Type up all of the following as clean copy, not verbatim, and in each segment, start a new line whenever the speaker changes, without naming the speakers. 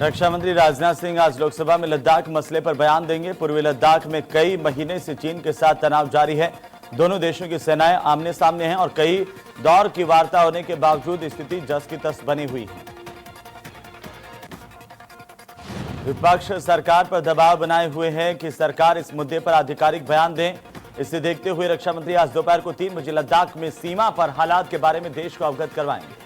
रक्षा मंत्री राजनाथ सिंह आज लोकसभा में लद्दाख मसले पर बयान देंगे। पूर्वी लद्दाख में कई महीने से चीन के साथ तनाव जारी है। दोनों देशों की सेनाएं आमने सामने हैं और कई दौर की वार्ता होने के बावजूद स्थिति जस की तस बनी हुई है। विपक्ष सरकार पर दबाव बनाए हुए है कि सरकार इस मुद्दे पर आधिकारिक बयान दें। इसे देखते हुए रक्षा मंत्री आज दोपहर को 3 बजे लद्दाख में सीमा पर हालात के बारे में देश को अवगत करवाएंगे।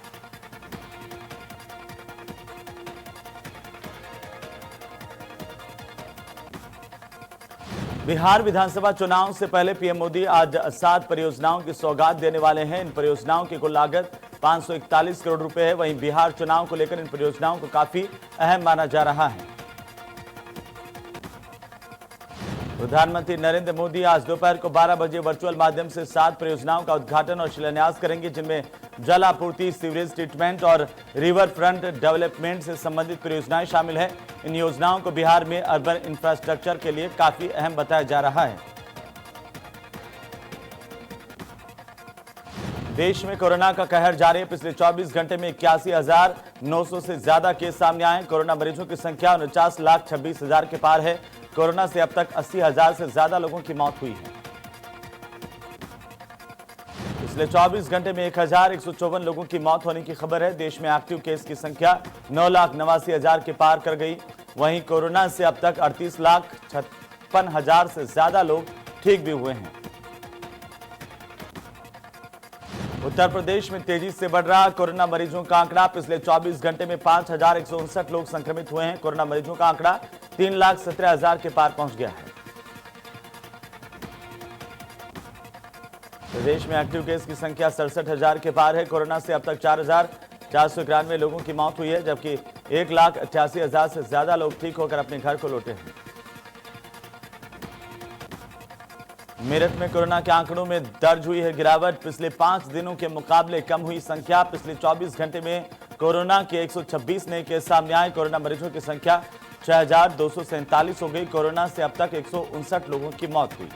बिहार विधानसभा चुनाव से पहले पीएम मोदी आज 7 परियोजनाओं की सौगात देने वाले हैं। इन परियोजनाओं की कुल लागत 541 करोड़ रुपए है। वहीं बिहार चुनाव को लेकर इन परियोजनाओं को काफी अहम माना जा रहा है। प्रधानमंत्री नरेंद्र मोदी आज दोपहर को 12 बजे वर्चुअल माध्यम से 7 परियोजनाओं का उद्घाटन और शिलान्यास करेंगे, जिनमें जल आपूर्ति, सीवरेज ट्रीटमेंट और रिवर फ्रंट डेवलपमेंट से संबंधित परियोजनाएं शामिल है। इन योजनाओं को बिहार में अर्बन इंफ्रास्ट्रक्चर के लिए काफी अहम बताया जा रहा है। देश में कोरोना का कहर जारी है। पिछले 24 घंटे में 81,900 से ज्यादा केस सामने आए। कोरोना मरीजों की संख्या 49,26,000 के पार है। कोरोना से अब तक 80,000 से ज्यादा लोगों की मौत हुई है। पिछले 24 घंटे में 1,154 लोगों की मौत होने की खबर है। देश में एक्टिव केस की संख्या 9,89,000 के पार कर गई। वहीं कोरोना से अब तक 38,56,000 से ज्यादा लोग ठीक भी हुए हैं। उत्तर प्रदेश में तेजी से बढ़ रहा कोरोना मरीजों का आंकड़ा। पिछले 24 घंटे में 5,159 लोग संक्रमित हुए हैं। कोरोना मरीजों का आंकड़ा 3,17,000 के पार पहुंच गया है। प्रदेश में एक्टिव केस की संख्या 67,000 के पार है। कोरोना से अब तक 4,491 लोगों की मौत हुई है, जबकि 1,88,000 से ज्यादा लोग ठीक होकर अपने घर को लौटे हैं। मेरठ में कोरोना के आंकड़ों में दर्ज हुई है गिरावट। पिछले 5 दिनों के मुकाबले कम हुई संख्या। पिछले 24 घंटे में कोरोना के 126 नए केस सामने आए। कोरोना मरीजों की संख्या 6,247 हो गई। कोरोना से अब तक 159 लोगों की मौत हुई।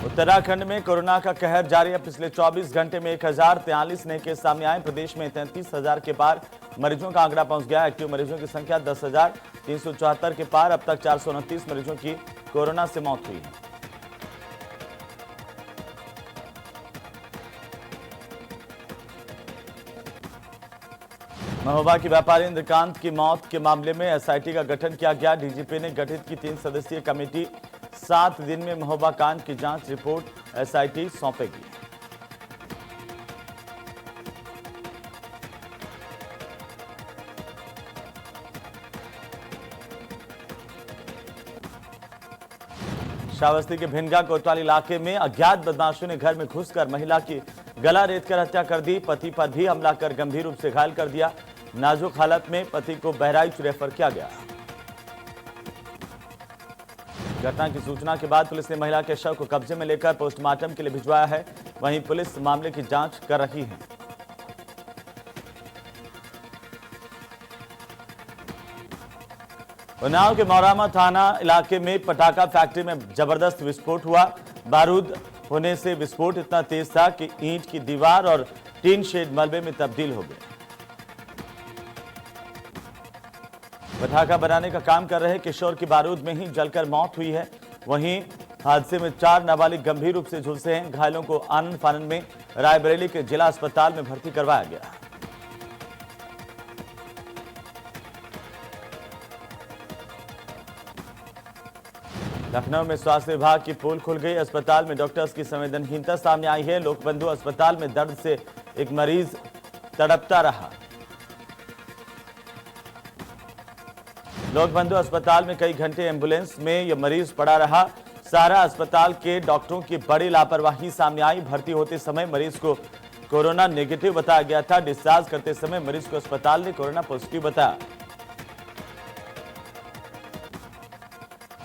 उत्तराखंड में कोरोना का कहर जारी है। पिछले 24 घंटे में 1,043 नए केस सामने आए। प्रदेश में 33,000 के पार मरीजों का आंकड़ा पहुंच गया। एक्टिव मरीजों की संख्या 10,374 के पार। अब तक 429 मरीजों की कोरोना से मौत हुई है। महोबा के व्यापारी इंद्रकांत की मौत के मामले में एसआईटी का गठन किया गया। डीजीपी ने गठित की 3 सदस्यीय कमेटी 7 दिन में महोबा कांड की जांच रिपोर्ट एसआईटी सौंपेगी। श्रावस्ती के भिनगा कोतवाली इलाके में अज्ञात बदमाशों ने घर में घुसकर महिला की गला रेतकर हत्या कर दी। पति पर भी हमला कर गंभीर रूप से घायल कर दिया। नाजुक हालत में पति को बहराइच रेफर किया गया। घटना की सूचना के बाद पुलिस ने महिला के शव को कब्जे में लेकर पोस्टमार्टम के लिए भिजवाया है। वहीं पुलिस मामले की जांच कर रही है। उन्नाव के मौरामा थाना इलाके में पटाखा फैक्ट्री में जबरदस्त विस्फोट हुआ। बारूद होने से विस्फोट इतना तेज था कि ईंट की दीवार और टीन शेड मलबे में तब्दील हो गए। पटाखा बनाने का काम कर रहे किशोर की बारूद में ही जलकर मौत हुई है। वहीं हादसे में 4 नाबालिग गंभीर रूप से झुलसे हैं। घायलों को आनंद फानन में रायबरेली के जिला अस्पताल में भर्ती करवाया गया। लखनऊ में स्वास्थ्य विभाग की पोल खुल गई। अस्पताल में डॉक्टर्स की संवेदनहीनता सामने आई है। लोकबंधु अस्पताल में दर्द से एक मरीज तड़पता रहा। लोकबंधु अस्पताल में कई घंटे एम्बुलेंस में यह मरीज पड़ा रहा। सारा अस्पताल के डॉक्टरों की बड़ी लापरवाही सामने आई। भर्ती होते समय मरीज को कोरोना नेगेटिव बताया गया था। डिस्चार्ज करते समय मरीज को अस्पताल ने कोरोना पॉजिटिव बताया।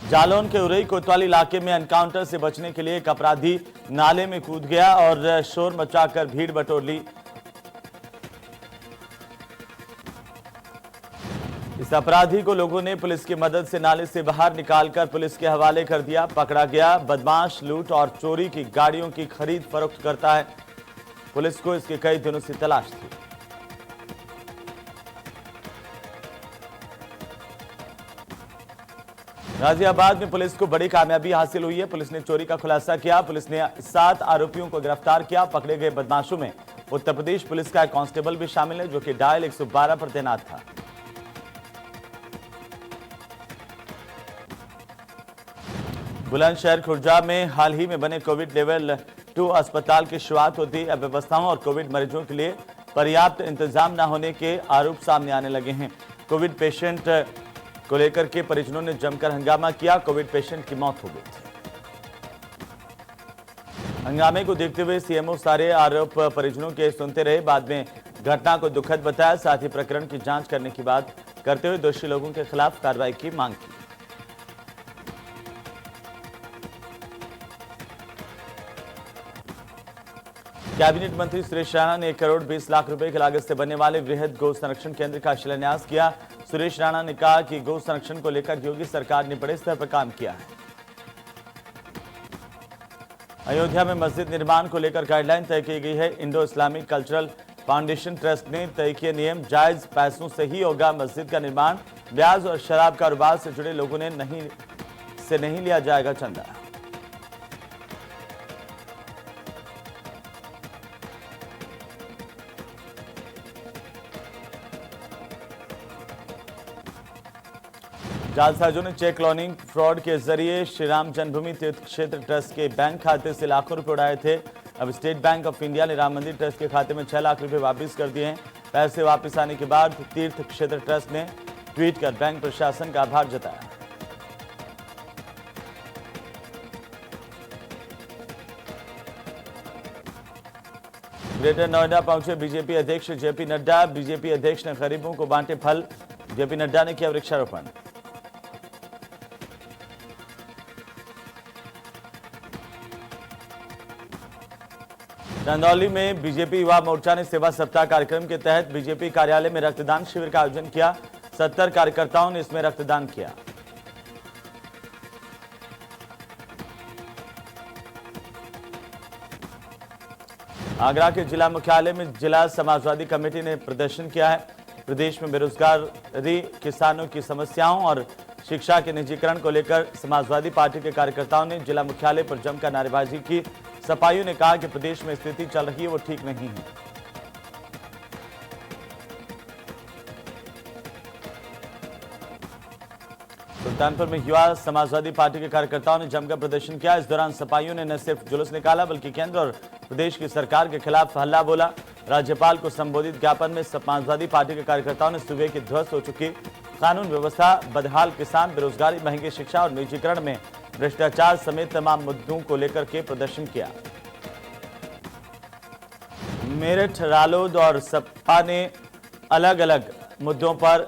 जालौन के उरई कोतवाली इलाके में एनकाउंटर से बचने के लिए एक अपराधी नाले में कूद गया और शोर मचाकर भीड़ बटोर ली। इस अपराधी को लोगों ने पुलिस की मदद से नाले से बाहर निकालकर पुलिस के हवाले कर दिया। पकड़ा गया बदमाश लूट और चोरी की गाड़ियों की खरीद फरोख्त करता है। पुलिस को इसके कई दिनों से तलाश थी। गाजियाबाद में पुलिस को बड़ी कामयाबी हासिल हुई है। पुलिस ने चोरी का खुलासा किया। पुलिस ने 7 आरोपियों को गिरफ्तार किया। पकड़े गए बदमाशों में उत्तर प्रदेश पुलिस का एक कांस्टेबल भी शामिल है, जो कि डायल 112 पर तैनात था। बुलंदशहर खुर्जा में हाल ही में बने कोविड लेवल 2 अस्पताल की शुरुआत होती अव्यवस्थाओं और कोविड मरीजों के लिए पर्याप्त इंतजाम न होने के आरोप सामने आने लगे हैं। कोविड पेशेंट को लेकर के परिजनों ने जमकर हंगामा किया। कोविड पेशेंट की मौत हो गई थी। हंगामे को देखते हुए सीएमओ सारे आरोप परिजनों के सुनते रहे। बाद में घटना को दुखद बताया। साथ ही प्रकरण की जांच करने की बात करते हुए दोषी लोगों के खिलाफ कार्रवाई की मांग की। कैबिनेट मंत्री सुरेश राणा ने 1 करोड़ 20 लाख रुपए की लागत से बनने वाले वृहद गौ संरक्षण केंद्र का शिलान्यास किया। सुरेश राणा ने कहा कि गौ संरक्षण को लेकर योगी सरकार ने बड़े स्तर पर काम किया है। अयोध्या में मस्जिद निर्माण को लेकर गाइडलाइन तय की गई है। Indo Islamic cultural foundation trust ने तय किए नियम। जायज पैसों से ही होगा मस्जिद का निर्माण। ब्याज और शराब कारोबार से जुड़े लोगों ने नहीं लिया जाएगा चंदा। जालसाजों ने चेक क्लोनिंग फ्रॉड के जरिए श्री राम जन्मभूमि तीर्थ क्षेत्र ट्रस्ट के बैंक खाते से लाखों रुपए उड़ाए थे। अब स्टेट बैंक ऑफ इंडिया ने राम मंदिर ट्रस्ट के खाते में 6 लाख रुपए वापस कर दिए हैं। पैसे वापस आने के बाद तीर्थ क्षेत्र ट्रस्ट ने ट्वीट कर बैंक प्रशासन का आभार जताया। ग्रेटर नोएडा पहुंचे बीजेपी अध्यक्ष जेपी नड्डा। बीजेपी अध्यक्ष ने गरीबों को बांटे फल। जेपी नड्डा ने किया वृक्षारोपण। चंदौली में बीजेपी युवा मोर्चा ने सेवा सप्ताह कार्यक्रम के तहत बीजेपी कार्यालय में रक्तदान शिविर का आयोजन किया। 70 कार्यकर्ताओं ने इसमें रक्तदान किया। आगरा के जिला मुख्यालय में जिला समाजवादी कमेटी ने प्रदर्शन किया है। प्रदेश में बेरोजगारी, किसानों की समस्याओं और शिक्षा के निजीकरण को लेकर समाजवादी पार्टी के कार्यकर्ताओं ने जिला मुख्यालय पर जमकर नारेबाजी की। सपाइयों ने कहा कि प्रदेश में स्थिति चल रही है वो ठीक नहीं है। सुल्तानपुर में युवा समाजवादी पार्टी के कार्यकर्ताओं ने जमकर प्रदर्शन किया। इस दौरान सपाइयों ने न सिर्फ जुलूस निकाला बल्कि केंद्र और प्रदेश की सरकार के खिलाफ हल्ला बोला। राज्यपाल को संबोधित ज्ञापन में समाजवादी पार्टी के कार्यकर्ताओं ने सूबे की ध्वस्त हो चुकी कानून व्यवस्था, बदहाल किसान, बेरोजगारी, महंगी शिक्षा और निजीकरण में भ्रष्टाचार समेत तमाम मुद्दों को लेकर के प्रदर्शन किया। मेरठ, रालोद और सपा ने अलग अलग मुद्दों पर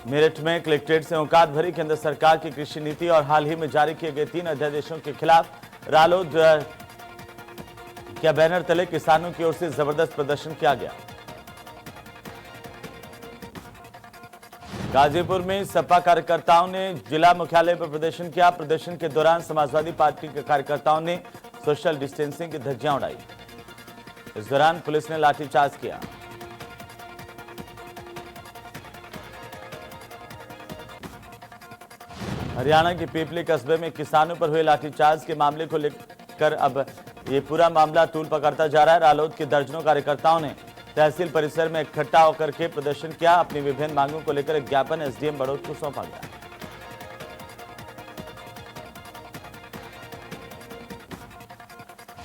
मेरठ में कलेक्ट्रेट से औकात भरी। केंद्र सरकार की कृषि नीति और हाल ही में जारी किए गए 3 अध्यादेशों के खिलाफ रालोद के बैनर तले किसानों की ओर से जबरदस्त प्रदर्शन किया गया। गाजीपुर में सपा कार्यकर्ताओं ने जिला मुख्यालय पर प्रदर्शन किया। प्रदर्शन के दौरान समाजवादी पार्टी के कार्यकर्ताओं ने सोशल डिस्टेंसिंग की धज्जियां उड़ाई। इस दौरान पुलिस ने लाठीचार्ज किया। हरियाणा के पीपली कस्बे में किसानों पर हुए लाठीचार्ज के मामले को लेकर अब ये पूरा मामला तूल पकड़ता जा रहा है। रालोद के दर्जनों कार्यकर्ताओं ने तहसील परिसर में इकट्ठा होकर के प्रदर्शन किया। अपनी विभिन्न मांगों को लेकर एक ज्ञापन एसडीएम बड़ौद को सौंपा गया।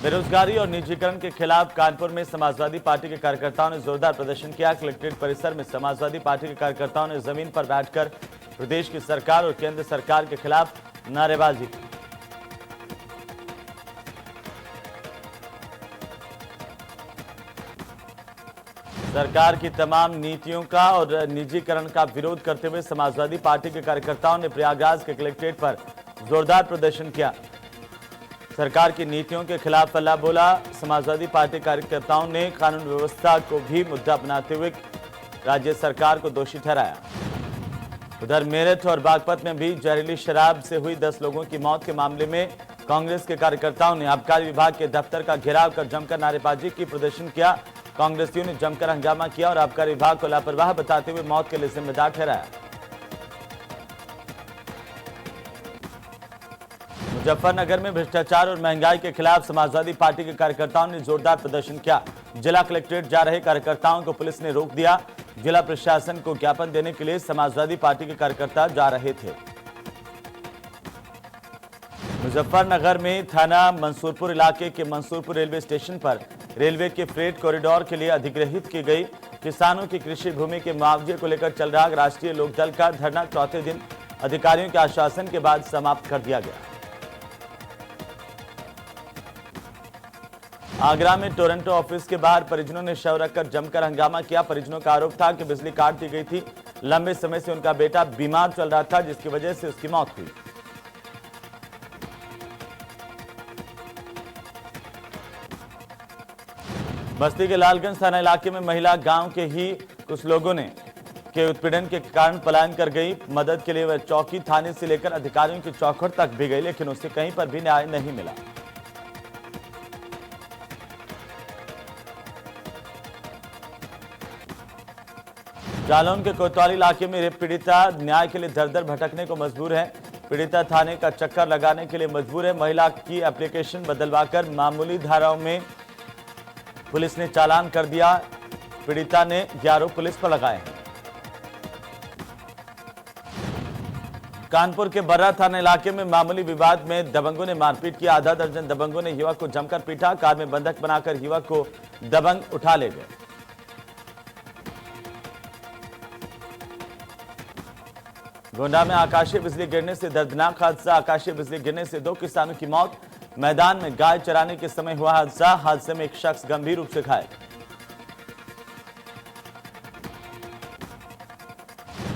बेरोजगारी और निजीकरण के खिलाफ कानपुर में समाजवादी पार्टी के कार्यकर्ताओं ने जोरदार प्रदर्शन किया। कलेक्ट्रेट परिसर में समाजवादी पार्टी के कार्यकर्ताओं ने जमीन पर बैठकर प्रदेश की सरकार और केंद्र सरकार के खिलाफ नारेबाजी की। सरकार की तमाम नीतियों का और निजीकरण का विरोध करते हुए समाजवादी पार्टी के कार्यकर्ताओं ने प्रयागराज के कलेक्ट्रेट पर जोरदार प्रदर्शन किया। सरकार की नीतियों के खिलाफ हल्ला बोला। समाजवादी पार्टी कार्यकर्ताओं ने कानून व्यवस्था को भी मुद्दा बनाते हुए राज्य सरकार को दोषी ठहराया। उधर मेरठ और बागपत में भी जहरीली शराब से हुई 10 लोगों की मौत के मामले में कांग्रेस के कार्यकर्ताओं ने आबकारी विभाग के दफ्तर का घेराव कर जमकर नारेबाजी की, प्रदर्शन किया। कांग्रेसियों ने जमकर हंगामा किया और आबकारी विभाग को लापरवाह बताते हुए मौत के लिए जिम्मेदार ठहराया। मुजफ्फरनगर में भ्रष्टाचार और महंगाई के खिलाफ समाजवादी पार्टी के कार्यकर्ताओं ने जोरदार प्रदर्शन किया। जिला कलेक्ट्रेट जा रहे कार्यकर्ताओं को पुलिस ने रोक दिया। जिला प्रशासन को ज्ञापन देने के लिए समाजवादी पार्टी के कार्यकर्ता जा रहे थे। मुजफ्फरनगर में थाना मंसूरपुर इलाके के मंसूरपुर रेलवे स्टेशन पर रेलवे के फ्रेट कॉरिडोर के लिए अधिग्रहित की गई किसानों की कृषि भूमि के मुआवजे को लेकर चल रहा राष्ट्रीय लोकदल का धरना चौथे दिन अधिकारियों के आश्वासन के बाद समाप्त कर दिया गया। आगरा में टोरंटो ऑफिस के बाहर परिजनों ने शव रखकर जमकर हंगामा किया। परिजनों का आरोप था कि बिजली काट दी गई थी। लंबे समय से उनका बेटा बीमार चल रहा था, जिसकी वजह से उसकी मौत हुई। बस्ती के लालगंज थाना इलाके में महिला गांव के ही कुछ लोगों ने के उत्पीड़न के कारण पलायन कर गई। मदद के लिए वह चौकी थाने से लेकर अधिकारियों की चौखट तक भी गई, लेकिन उसे कहीं पर भी न्याय नहीं मिला। जालौन के कोतवाली इलाके में रेप पीड़िता न्याय के लिए दर दर भटकने को मजबूर है। पीड़िता थाने का चक्कर लगाने के लिए मजबूर है। महिला की एप्लीकेशन बदलवाकर मामूली धाराओं में पुलिस ने चालान कर दिया। पीड़िता ने 11 पुलिस पर लगाए हैं। कानपुर के बर्रा थाना इलाके में मामूली विवाद में दबंगों ने मारपीट किया। आधा दर्जन दबंगों ने युवक को जमकर पीटा। कार में बंधक बनाकर युवक को दबंग उठा ले गए। गोंडा में आकाशीय बिजली गिरने से दर्दनाक हादसा। आकाशीय बिजली गिरने से 2 किसानों की मौत। मैदान में गाय चराने के समय हुआ हादसा। हादसे में एक शख्स गंभीर रूप से घायल।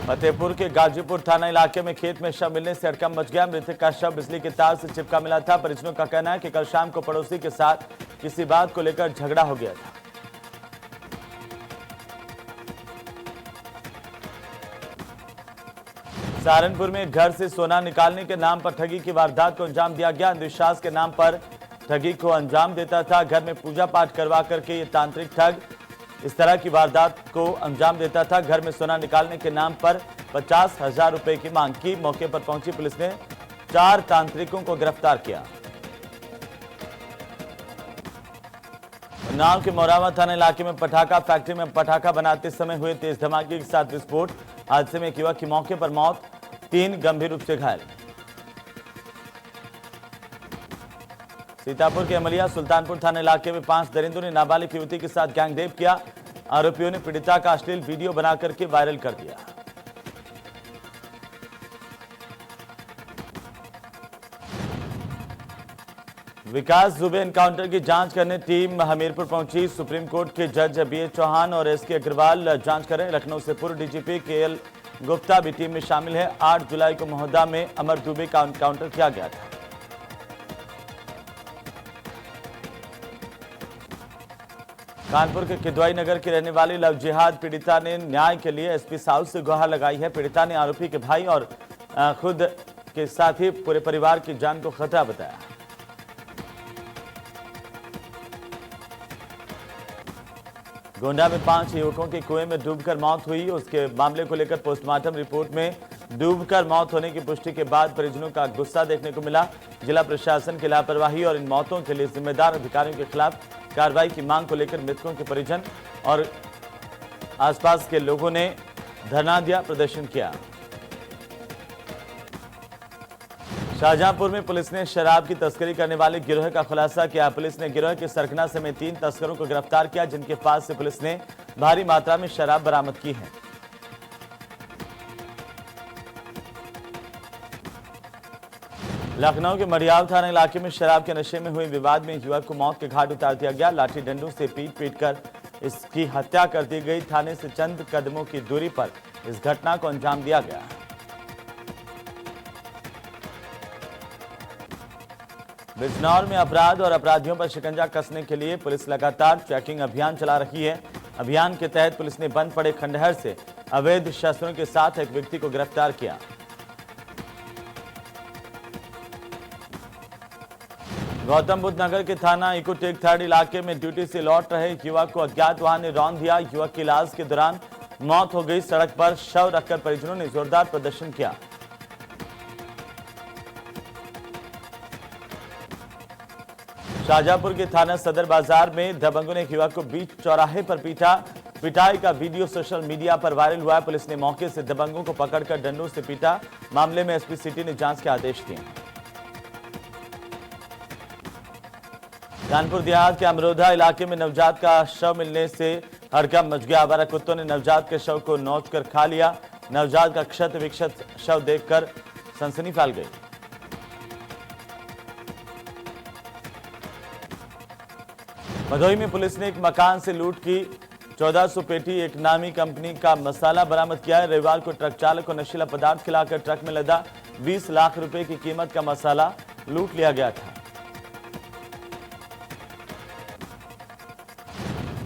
फतेहपुर के गाजीपुर थाना इलाके में खेत में शव मिलने से हड़कंप मच गया। मृतक का शव बिजली के तार से चिपका मिला था। परिजनों का कहना है कि कल शाम को पड़ोसी के साथ किसी बात को लेकर झगड़ा हो गया था। सहारनपुर में घर से सोना निकालने के नाम पर ठगी की वारदात को अंजाम दिया गया। अंधविश्वास के नाम पर ठगी को अंजाम देता था। घर में पूजा पाठ करवा करके ये तांत्रिक ठग इस तरह की वारदात को अंजाम देता था। घर में सोना निकालने के नाम पर 50,000 रुपए की मांग की। मौके पर पहुंची पुलिस ने 4 तांत्रिकों को गिरफ्तार किया। उन्नाव के मोरावा थाना इलाके में पटाखा फैक्ट्री में पटाखा बनाते समय हुए तेज धमाके के साथ विस्फोट। हादसे में एक युवक की मौके पर मौत, 3 गंभीर रूप से घायल। सीतापुर के अमलिया सुल्तानपुर थाना इलाके में 5 दरिंदों ने नाबालिग युवती के साथ गैंगरेप किया। आरोपियों ने पीड़िता का अश्लील वीडियो बना करके वायरल कर दिया। विकास दुबे एनकाउंटर की जांच करने टीम हमीरपुर पहुंची। सुप्रीम कोर्ट के जज BH चौहान और SK अग्रवाल जांच करें। लखनऊ से पूर्व DGP KL गुप्ता भी टीम में शामिल है। 8 जुलाई को महोदा में अमर दुबे का एनकाउंटर किया गया था। कानपुर के किदवाई नगर के रहने वाली लव जिहाद पीड़िता ने न्याय के लिए SP साउथ से गुहार लगाई है। पीड़िता ने आरोपी के भाई और खुद के साथ ही पूरे परिवार की जान को खतरा बताया। गोंडा में 5 युवकों की कुएं में डूबकर मौत हुई। उसके मामले को लेकर पोस्टमार्टम रिपोर्ट में डूबकर मौत होने की पुष्टि के बाद परिजनों का गुस्सा देखने को मिला। जिला प्रशासन की लापरवाही और इन मौतों के लिए जिम्मेदार अधिकारियों के खिलाफ कार्रवाई की मांग को लेकर मृतकों के परिजन और आसपास के लोगों ने धरना दिया, प्रदर्शन किया। शाहजहांपुर में पुलिस ने शराब की तस्करी करने वाले गिरोह का खुलासा किया। पुलिस ने गिरोह के सरकना समेत 3 तस्करों को गिरफ्तार किया, जिनके पास से पुलिस ने भारी मात्रा में शराब बरामद की है। लखनऊ के मरियाव थाना इलाके में शराब के नशे में हुए विवाद में युवक को मौत के घाट उतार दिया गया। लाठी डंडों से पीट कर इसकी हत्या कर दी गई। थाने से चंद कदमों की दूरी पर इस घटना को अंजाम दिया गया। बिजनौर में अपराध और अपराधियों पर शिकंजा कसने के लिए पुलिस लगातार चेकिंग अभियान चला रही है। अभियान के तहत पुलिस ने बंद पड़े खंडहर से अवैध शस्त्रों के साथ एक व्यक्ति को गिरफ्तार किया। गौतम बुद्ध नगर के थाना इकोटेक थर्ड इलाके में ड्यूटी से लौट रहे युवक को अज्ञात वाहन ने रौंद दिया। युवक की इलाज के दौरान मौत हो गई। सड़क पर शव रखकर परिजनों ने जोरदार प्रदर्शन किया। शाहजहांपुर के थाना सदर बाजार में दबंगों ने एक युवक को बीच चौराहे पर पीटा। पिटाई का वीडियो सोशल मीडिया पर वायरल हुआ है। पुलिस ने मौके से दबंगों को पकड़कर डंडों से पीटा। मामले में एसपी सिटी ने जांच के आदेश दिए। कानपुर देहात के अमरोधा इलाके में नवजात का शव मिलने से हड़कंप मच गया। आवारा कुत्तों ने नवजात के शव को नोचकर खा लिया। नवजात का क्षत विक्षत शव देखकर सनसनी फैल गई। भदोही में पुलिस ने एक मकान से लूट की 1400 पेटी एक नामी कंपनी का मसाला बरामद किया है। रविवार को ट्रक चालक को नशीला पदार्थ खिलाकर ट्रक में लदा 20 लाख रुपए की कीमत का मसाला लूट लिया गया था।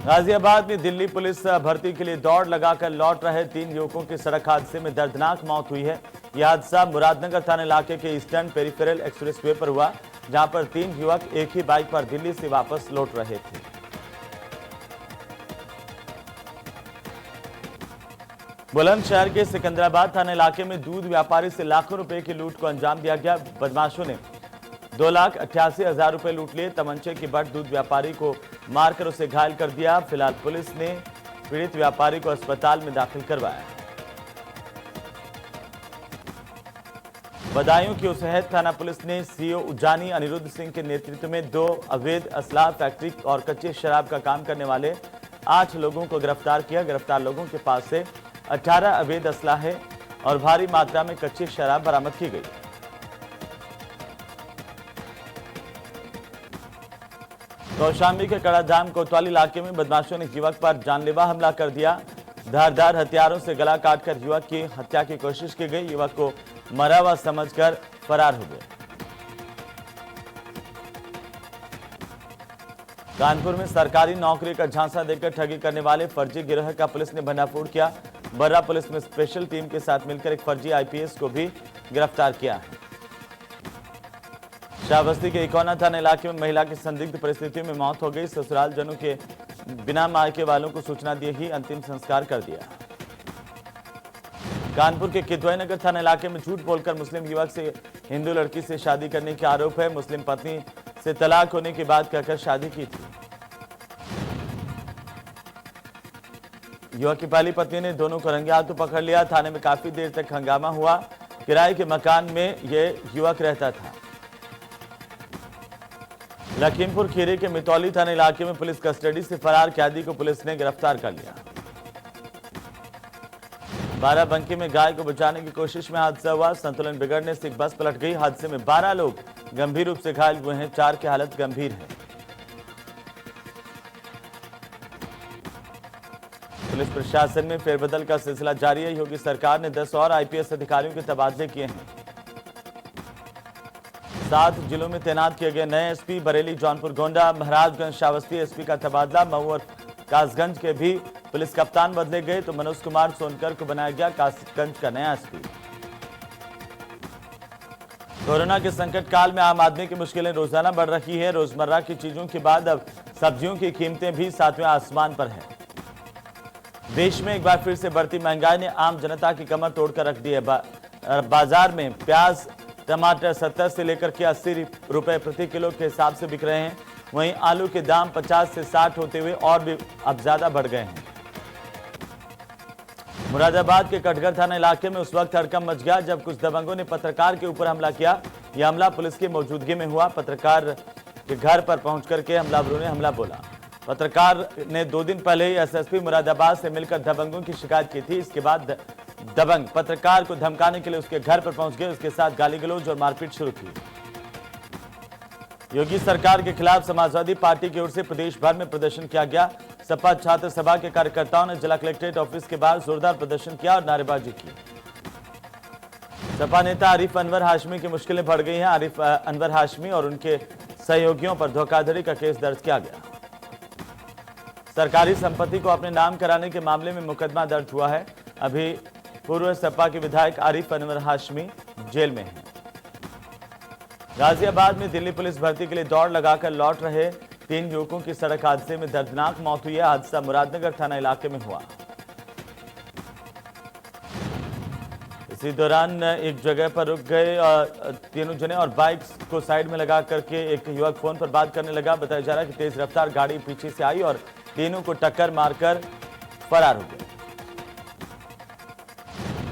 गाजियाबाद में दिल्ली पुलिस भर्ती के लिए दौड़ लगाकर लौट रहे 3 युवकों की सड़क हादसे में दर्दनाक मौत हुई है। यह हादसा मुरादनगर थाना इलाके के ईस्टर्न पेरिफेरल एक्सप्रेसवे पर हुआ, जहां पर 3 युवक एक ही बाइक पर दिल्ली से वापस लौट रहे थे। बुलंदशहर के सिकंदराबाद थाना इलाके में दूध व्यापारी से लाखों रुपए की लूट को अंजाम दिया गया। बदमाशों ने 2,88,000 रुपए लूट लिए। तमंचे की बट दूध व्यापारी को मारकर उसे घायल कर दिया। फिलहाल पुलिस ने पीड़ित व्यापारी को अस्पताल में दाखिल करवाया। बदायूं की उसहद थाना पुलिस ने सीओ उजानी अनिरुद्ध सिंह के नेतृत्व में 2 अवैध असलाह फैक्ट्री और कच्चे शराब का काम करने वाले 8 लोगों को गिरफ्तार किया। गिरफ्तार लोगों के पास से 18 अवैध असलाहे और भारी मात्रा में कच्ची शराब बरामद की गई। कौशाम्बी के कड़ाधाम कोतवाली इलाके में बदमाशों ने युवक पर जानलेवा हमला कर दिया। धारदार हथियारों से गला काटकर युवक की हत्या की कोशिश की गई। युवक को मरा हुआ समझकर फरार हो गए। कानपुर में सरकारी नौकरी का झांसा देकर ठगी करने वाले फर्जी गिरोह का पुलिस ने भंडाफोड़ किया। बर्रा पुलिस ने स्पेशल टीम के साथ मिलकर एक फर्जी आईपीएस को भी गिरफ्तार किया है। शाहबस्ती के इकोना थाना इलाके में महिला की संदिग्ध परिस्थितियों में मौत हो गई। ससुराल जनों के बिना मायके वालों को सूचना दिए ही अंतिम संस्कार कर दिया। कानपुर के किदवई नगर थाना इलाके में झूठ बोलकर मुस्लिम युवक से हिंदू लड़की से शादी करने के आरोप है। मुस्लिम पत्नी से तलाक होने की बात कहकर शादी की थी। युवक की पहली पत्नी ने दोनों को रंगे हाथों पकड़ लिया। थाने में काफी देर तक हंगामा हुआ। किराए के मकान में यह युवक रहता था। लखीमपुर खीरी के मितौली थाना इलाके में पुलिस कस्टडी से फरार कैदी को पुलिस ने गिरफ्तार कर लिया। बाराबंकी में गाय को बचाने की कोशिश में हादसा हुआ। संतुलन बिगड़ने से एक बस पलट गई। हादसे में 12 लोग गंभीर रूप से घायल हुए हैं। 4 की हालत गंभीर है। पुलिस प्रशासन में फेरबदल का सिलसिला जारी है। योगी सरकार ने 10 और आईपीएस अधिकारियों के तबादले किए हैं। 7 जिलों में तैनात किए गए नए एसपी। बरेली, जौनपुर, गोंडा, महाराजगंज, श्रावस्ती एसपी का तबादला। मऊ और कासगंज के भी पुलिस कप्तान बदले गए तो मनोज कुमार सोनकर को बनाया गया कासगंज का नया एसपी। कोरोना के संकट काल में आम आदमी की मुश्किलें रोजाना बढ़ रही है। रोजमर्रा की चीजों के बाद अब सब्जियों की कीमतें भी 7वें आसमान पर है। देश में एक बार फिर से बढ़ती महंगाई ने आम जनता की कमर तोड़कर रख दी है। बाजार में प्याज, टमाटर 70 से लेकर के 80 रुपए प्रति किलो के हिसाब से बिक रहे हैं। वहीं आलू के दाम 50 से 60 होते हुए और भी अब ज्यादा बढ़ गए हैं। मुरादाबाद के कटघर थाना इलाके में उस वक्त हड़कंप मच गया जब कुछ दबंगों ने पत्रकार के ऊपर हमला किया। यह हमला पुलिस की मौजूदगी में हुआ। पत्रकार के घर पर पहुंच करके हमलावरों ने हमला बोला। पत्रकार ने 2 दिन पहले ही एसएसपी मुरादाबाद से मिलकर दबंगों की शिकायत की थी। इसके बाद दबंग पत्रकार को धमकाने के लिए उसके घर पर पहुंच गए। उसके साथ गाली गलौज और मारपीट शुरू की। योगी सरकार के खिलाफ समाजवादी पार्टी की ओर से प्रदेश भर में प्रदर्शन किया गया। सपा छात्र सभा के कार्यकर्ताओं ने जिला कलेक्ट्रेट ऑफिस के बाहर जोरदार प्रदर्शन किया और नारेबाजी की। सपा नेता आरिफ अनवर हाशमी की मुश्किलें बढ़ गई हैं। आरिफ अनवर हाशमी और उनके सहयोगियों पर धोखाधड़ी का केस दर्ज किया गया। सरकारी संपत्ति को अपने नाम कराने के मामले में मुकदमा दर्ज हुआ है। अभी पूर्व सपा के विधायक आरिफ अनवर हाशमी जेल में हैं। गाजियाबाद में दिल्ली पुलिस भर्ती के लिए दौड़ लगाकर लौट रहे 3 युवकों की सड़क हादसे में दर्दनाक मौत हुई है। हादसा मुरादनगर थाना इलाके में हुआ। इसी दौरान एक जगह पर रुक गए तीनों जने और बाइक को साइड में लगा करके एक युवक फोन पर बात करने लगा। बताया जा रहा है कि तेज रफ्तार गाड़ी पीछे से आई और तीनों को टक्कर मारकर फरार हो गए।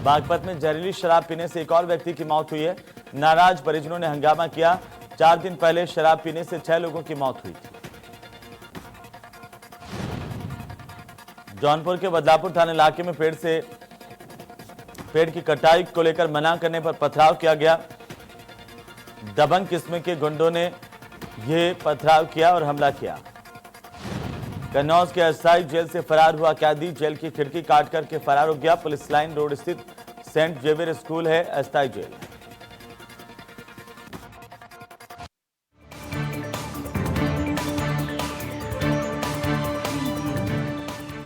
बागपत में जहरीली शराब पीने से एक और व्यक्ति की मौत हुई है। नाराज परिजनों ने हंगामा किया। 4 दिन पहले शराब पीने से 6 लोगों की मौत हुई थी। जौनपुर के बदलापुर थाना इलाके में पेड़ की कटाई को लेकर मना करने पर पथराव किया गया। दबंग किस्म के गुंडों ने यह पथराव किया और हमला किया। कन्नौज के अस्थायी जेल से फरार हुआ कैदी जेल की खिड़की काट करके फरार हो गया। पुलिस लाइन रोड स्थित सेंट जेवियर स्कूल है अस्थायी जेल।